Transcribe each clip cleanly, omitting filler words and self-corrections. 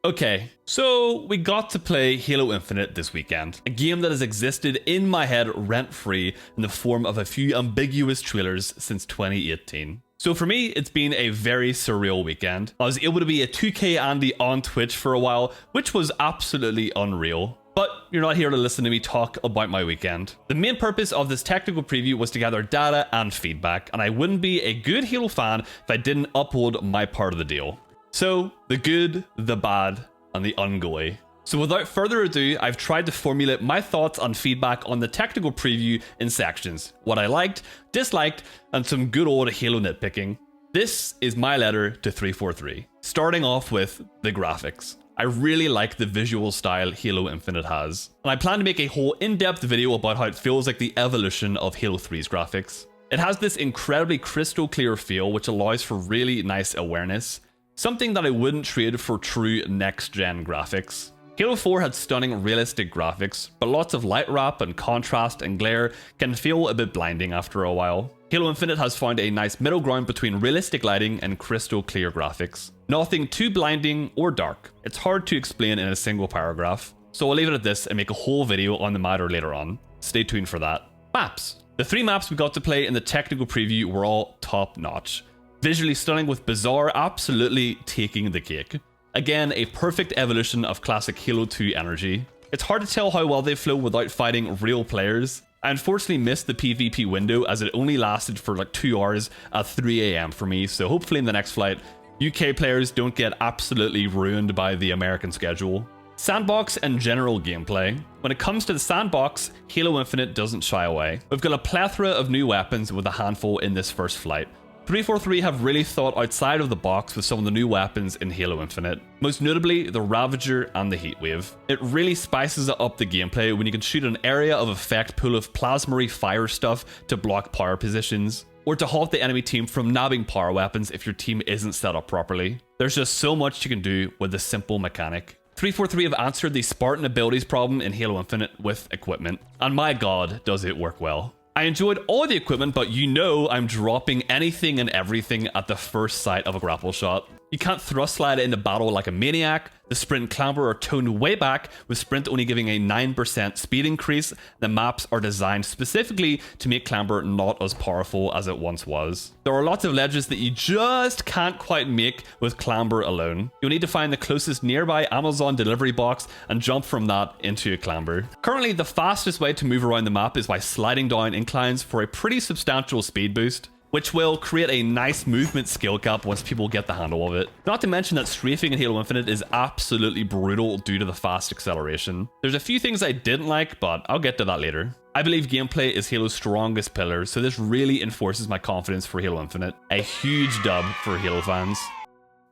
Okay, so we got to play Halo Infinite this weekend, a game that has existed in my head rent-free in the form of a few ambiguous trailers since 2018. So for me, it's been a very surreal weekend. I was able to be a 2K Andy on Twitch for a while, which was absolutely unreal. But you're not here to listen to me talk about my weekend. The main purpose of this technical preview was to gather data and feedback, and I wouldn't be a good Halo fan if I didn't uphold my part of the deal. So, the good, the bad, and the unggoy. So without further ado, I've tried to formulate my thoughts and feedback on the technical preview in sections. What I liked, disliked, and some good old Halo nitpicking. This is my letter to 343. Starting off with the graphics. I really like the visual style Halo Infinite has. And I plan to make a whole in-depth video about how it feels like the evolution of Halo 3's graphics. It has this incredibly crystal clear feel which allows for really nice awareness. Something that I wouldn't trade for true next-gen graphics. Halo 4 had stunning realistic graphics, but lots of light wrap and contrast and glare can feel a bit blinding after a while. Halo Infinite has found a nice middle ground between realistic lighting and crystal clear graphics. Nothing too blinding or dark. It's hard to explain in a single paragraph, so I'll leave it at this and make a whole video on the matter later on. Stay tuned for that. Maps. The 3 maps we got to play in the technical preview were all top-notch. Visually stunning with Bazaar absolutely taking the cake. Again, a perfect evolution of classic Halo 2 energy. It's hard to tell how well they flow without fighting real players. I unfortunately missed the PvP window as it only lasted for like 2 hours at 3 AM for me, so hopefully in the next flight, UK players don't get absolutely ruined by the American schedule. Sandbox and general gameplay. When it comes to the Sandbox, Halo Infinite doesn't shy away. We've got a plethora of new weapons with a handful in this first flight. 343 have really thought outside of the box with some of the new weapons in Halo Infinite, most notably the Ravager and the Heatwave. It really spices up the gameplay when you can shoot an area of effect pool of plasma fire stuff to block power positions, or to halt the enemy team from nabbing power weapons if your team isn't set up properly. There's just so much you can do with this simple mechanic. 343 have answered the Spartan abilities problem in Halo Infinite with equipment, and my god does it work well. I enjoyed all the equipment, but you know I'm dropping anything and everything at the first sight of a grapple shot. You can't thrust slide into battle like a maniac. The sprint and clamber are toned way back, with sprint only giving a 9% speed increase. The maps are designed specifically to make clamber not as powerful as it once was. There are lots of ledges that you just can't quite make with clamber alone. You'll need to find the closest nearby Amazon delivery box and jump from that into a clamber. Currently, the fastest way to move around the map is by sliding down inclines for a pretty substantial speed boost, which will create a nice movement skill gap once people get the handle of it. Not to mention that strafing in Halo Infinite is absolutely brutal due to the fast acceleration. There's a few things I didn't like, but I'll get to that later. I believe gameplay is Halo's strongest pillar, so this really enforces my confidence for Halo Infinite. A huge dub for Halo fans.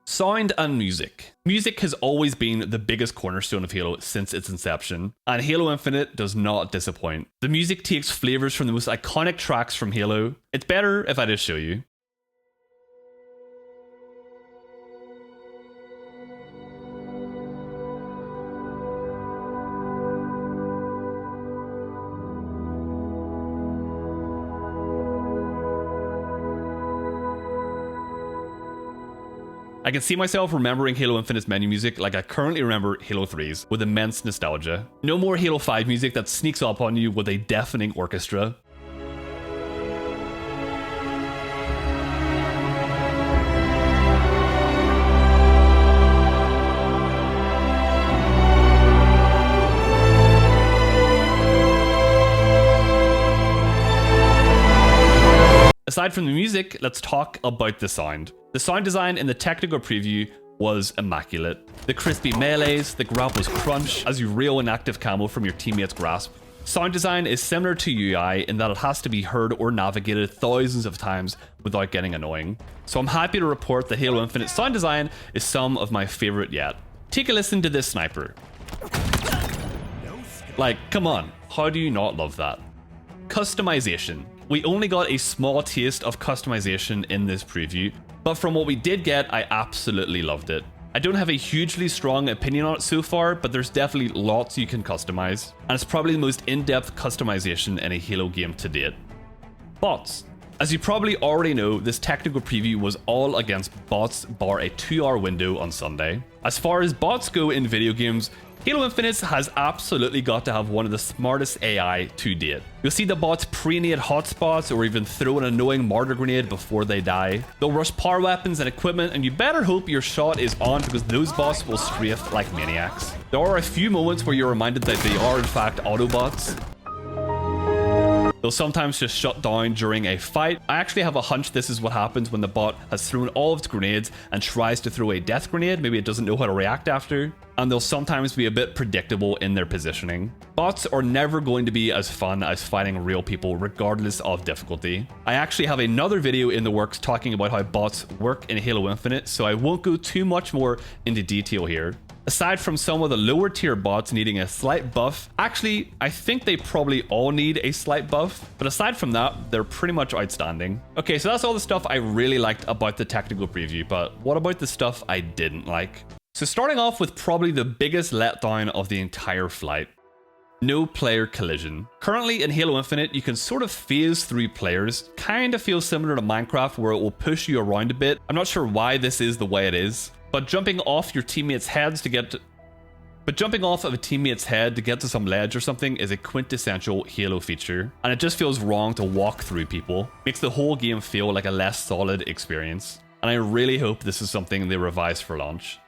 Sound and music. Music has always been the biggest cornerstone of Halo since its inception, and Halo Infinite does not disappoint. The music takes flavors from the most iconic tracks from Halo. It's better if I just show you. I can see myself remembering Halo Infinite's menu music like I currently remember Halo 3's, with immense nostalgia. No more Halo 5 music that sneaks up on you with a deafening orchestra. Aside from the music, let's talk about the sound. The sound design in the technical preview was immaculate. The crispy melees, the grapples crunch as you reel an active camo from your teammate's grasp. Sound design is similar to UI in that it has to be heard or navigated thousands of times without getting annoying. So I'm happy to report that Halo Infinite sound design is some of my favorite yet. Take a listen to this sniper. Like, come on, how do you not love that? Customization. We only got a small taste of customization in this preview, but from what we did get, I absolutely loved it. I don't have a hugely strong opinion on it so far, but there's definitely lots you can customize, and it's probably the most in-depth customization in a Halo game to date. Bots. As you probably already know, this technical preview was all against bots bar a 2-hour window on Sunday. As far as bots go in video games, Halo Infinite has absolutely got to have one of the smartest AI to date. You'll see the bots pre-nade hotspots or even throw an annoying martyr grenade before they die. They'll rush power weapons and equipment, and you better hope your shot is on because those bots will strafe like maniacs. There are a few moments where you're reminded that they are in fact Autobots. They'll sometimes just shut down during a fight. I actually have a hunch this is what happens when the bot has thrown all of its grenades and tries to throw a death grenade. Maybe it doesn't know how to react after. And they'll sometimes be a bit predictable in their positioning. Bots are never going to be as fun as fighting real people regardless of difficulty. I actually have another video in the works talking about how bots work in Halo Infinite, so I won't go too much more into detail here. Aside from some of the lower tier bots needing a slight buff, actually, I think they probably all need a slight buff, but aside from that, they're pretty much outstanding. Okay, so that's all the stuff I really liked about the technical preview, but what about the stuff I didn't like? So starting off with probably the biggest letdown of the entire flight. No player collision. Currently in Halo Infinite, you can sort of phase through players. Kind of feels similar to Minecraft where it will push you around a bit. I'm not sure why this is the way it is. But jumping off your teammates' heads to get to... jumping off of a teammate's head to get to some ledge or something is a quintessential Halo feature. And it just feels wrong to walk through people. Makes the whole game feel like a less solid experience. And I really hope this is something they revise for launch.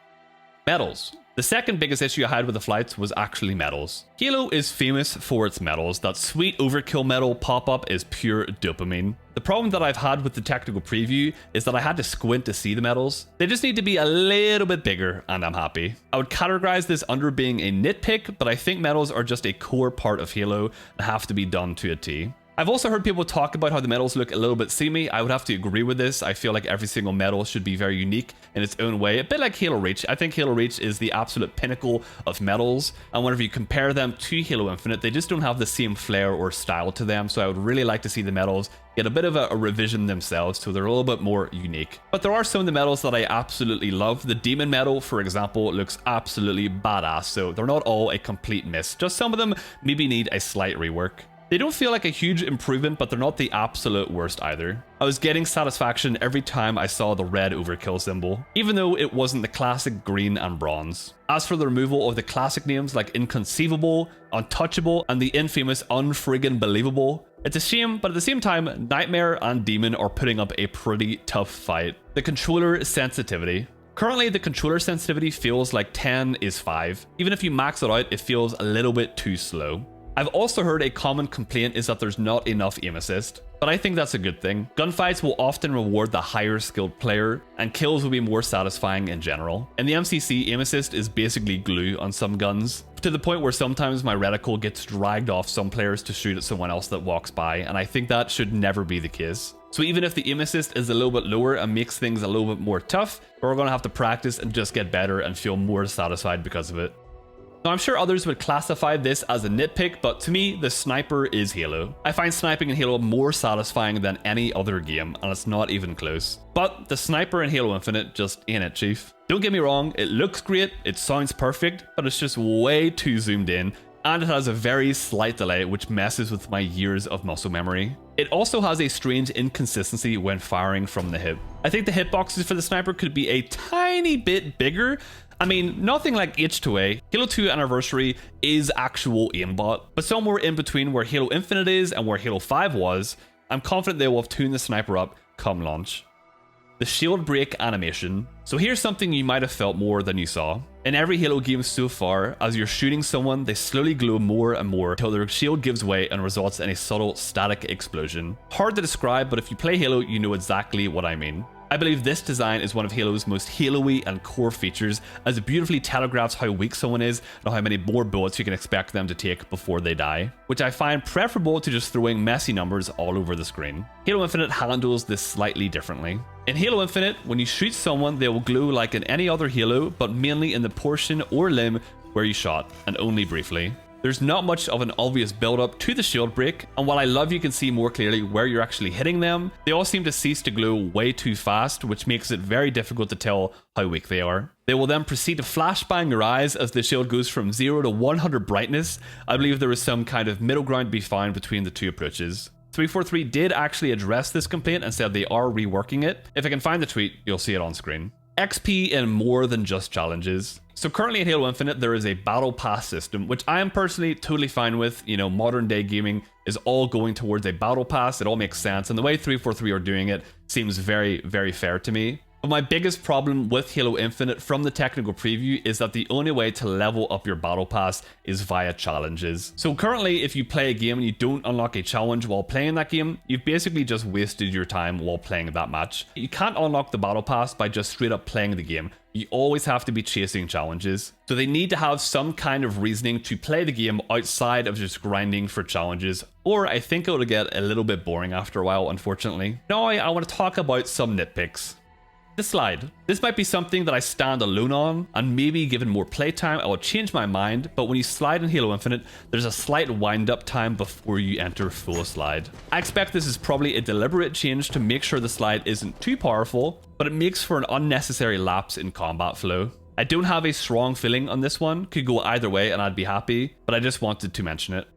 Medals. The second biggest issue I had with the flights was actually medals. Halo is famous for its medals. That sweet overkill medal pop-up is pure dopamine. The problem that I've had with the technical preview is that I had to squint to see the medals. They just need to be a little bit bigger and I'm happy. I would categorize this under being a nitpick, but I think medals are just a core part of Halo and have to be done to a T. I've also heard people talk about how the medals look a little bit samey. I would have to agree with this. I feel like every single medal should be very unique in its own way. A bit like Halo Reach. I think Halo Reach is the absolute pinnacle of medals. And whenever you compare them to Halo Infinite, they just don't have the same flair or style to them. So I would really like to see the medals get a bit of a revision themselves so they're a little bit more unique. But there are some of the medals that I absolutely love. The Demon medal, for example, looks absolutely badass. So they're not all a complete miss. Just some of them maybe need a slight rework. They don't feel like a huge improvement, but they're not the absolute worst either. I was getting satisfaction every time I saw the red overkill symbol, even though it wasn't the classic green and bronze. As for the removal of the classic names like Inconceivable, Untouchable, and the infamous Unfriggin' Believable, it's a shame, but at the same time, Nightmare and Demon are putting up a pretty tough fight. The controller sensitivity. Currently, the controller sensitivity feels like 10 is 5. Even if you max it out, it feels a little bit too slow. I've also heard a common complaint is that there's not enough aim assist, but I think that's a good thing. Gunfights will often reward the higher skilled player, and kills will be more satisfying in general. In the MCC, aim assist is basically glue on some guns, to the point where sometimes my reticle gets dragged off some players to shoot at someone else that walks by, and I think that should never be the case. So even if the aim assist is a little bit lower and makes things a little bit more tough, we're going to have to practice and just get better and feel more satisfied because of it. Now, I'm sure others would classify this as a nitpick, but to me, the sniper is Halo. I find sniping in Halo more satisfying than any other game, and it's not even close. But the sniper in Halo Infinite just ain't it, chief. Don't get me wrong, it looks great, it sounds perfect, but it's just way too zoomed in, and it has a very slight delay which messes with my years of muscle memory. It also has a strange inconsistency when firing from the hip. I think the hitboxes for the sniper could be a tiny bit bigger. I mean, nothing like H2A. Halo 2 Anniversary is actual aimbot, but somewhere in between where Halo Infinite is and where Halo 5 was, I'm confident they will have tuned the sniper up come launch. The shield break animation. So here's something you might have felt more than you saw. In every Halo game so far, as you're shooting someone, they slowly glow more and more until their shield gives way and results in a subtle static explosion. Hard to describe, but if you play Halo, you know exactly what I mean. I believe this design is one of Halo's most Halo-y and core features, as it beautifully telegraphs how weak someone is and how many more bullets you can expect them to take before they die, which I find preferable to just throwing messy numbers all over the screen. Halo Infinite handles this slightly differently. In Halo Infinite, when you shoot someone, they will glow like in any other Halo, but mainly in the portion or limb where you shot, and only briefly. There's not much of an obvious build-up to the shield break, and while I love you can see more clearly where you're actually hitting them, they all seem to cease to glow way too fast, which makes it very difficult to tell how weak they are. They will then proceed to flashbang your eyes as the shield goes from 0 to 100 brightness. I believe there is some kind of middle ground to be found between the two approaches. 343 did actually address this complaint and said they are reworking it. If I can find the tweet, you'll see it on screen. XP in more than just challenges. So currently in Halo Infinite, there is a battle pass system, which I am personally totally fine with. You know, modern day gaming is all going towards a battle pass. It all makes sense. And the way 343 are doing it seems very, very fair to me. But my biggest problem with Halo Infinite from the technical preview is that the only way to level up your battle pass is via challenges. So currently, if you play a game and you don't unlock a challenge while playing that game, you've basically just wasted your time while playing that match. You can't unlock the battle pass by just straight up playing the game. You always have to be chasing challenges. So they need to have some kind of reasoning to play the game outside of just grinding for challenges, or I think it would get a little bit boring after a while, unfortunately. Now I want to talk about some nitpicks. The slide. This might be something that I stand alone on, and maybe given more playtime I will change my mind, but when you slide in Halo Infinite, there's a slight wind up time before you enter full slide. I expect this is probably a deliberate change to make sure the slide isn't too powerful, but it makes for an unnecessary lapse in combat flow. I don't have a strong feeling on this one, could go either way and I'd be happy, but I just wanted to mention it.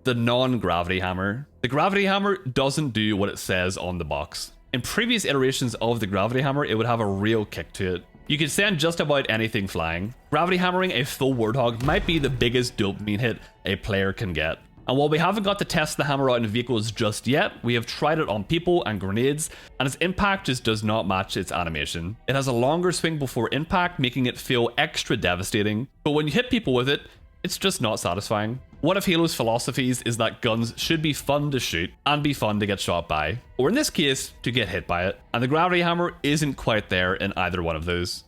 The non-gravity hammer. The gravity hammer doesn't do what it says on the box. In previous iterations of the gravity hammer, it would have a real kick to it. You could send just about anything flying. Gravity hammering a full Warthog might be the biggest dopamine hit a player can get. And while we haven't got to test the hammer out in vehicles just yet, we have tried it on people and grenades, and its impact just does not match its animation. It has a longer swing before impact, making it feel extra devastating, but when you hit people with it, it's just not satisfying. One of Halo's philosophies is that guns should be fun to shoot and be fun to get shot by, or in this case, to get hit by it. And the gravity hammer isn't quite there in either one of those.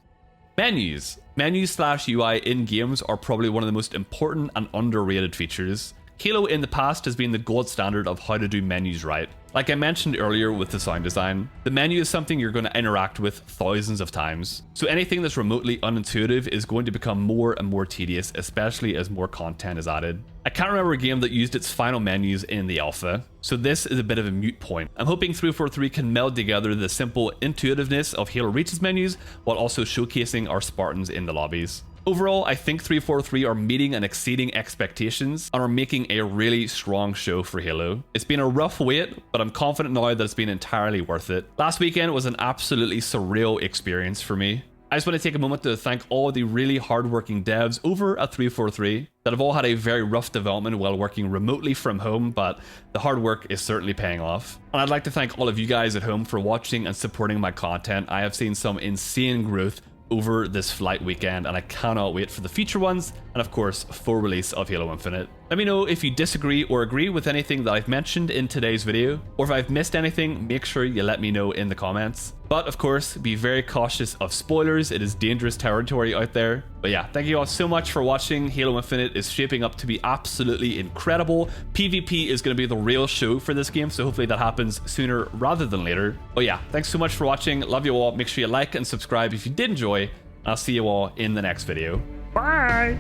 Menus. Menus/UI in games are probably one of the most important and underrated features. Halo in the past has been the gold standard of how to do menus right. Like I mentioned earlier with the sound design, the menu is something you're going to interact with thousands of times. So anything that's remotely unintuitive is going to become more and more tedious, especially as more content is added. I can't remember a game that used its final menus in the alpha, so this is a bit of a moot point. I'm hoping 343 can meld together the simple intuitiveness of Halo Reach's menus while also showcasing our Spartans in the lobbies. Overall, I think 343 are meeting and exceeding expectations and are making a really strong show for Halo. It's been a rough wait, but I'm confident now that it's been entirely worth it. Last weekend was an absolutely surreal experience for me. I just want to take a moment to thank all the really hardworking devs over at 343 that have all had a very rough development while working remotely from home, but the hard work is certainly paying off. And I'd like to thank all of you guys at home for watching and supporting my content. I have seen some insane growth over this flight weekend, and I cannot wait for the future ones, and of course, full release of Halo Infinite. Let me know if you disagree or agree with anything that I've mentioned in today's video, or if I've missed anything, make sure you let me know in the comments. But of course, be very cautious of spoilers, it is dangerous territory out there. But yeah, thank you all so much for watching. Halo Infinite is shaping up to be absolutely incredible. PvP is going to be the real show for this game, so hopefully that happens sooner rather than later. But yeah, thanks so much for watching, love you all, make sure you like and subscribe if you did enjoy, and I'll see you all in the next video. Bye!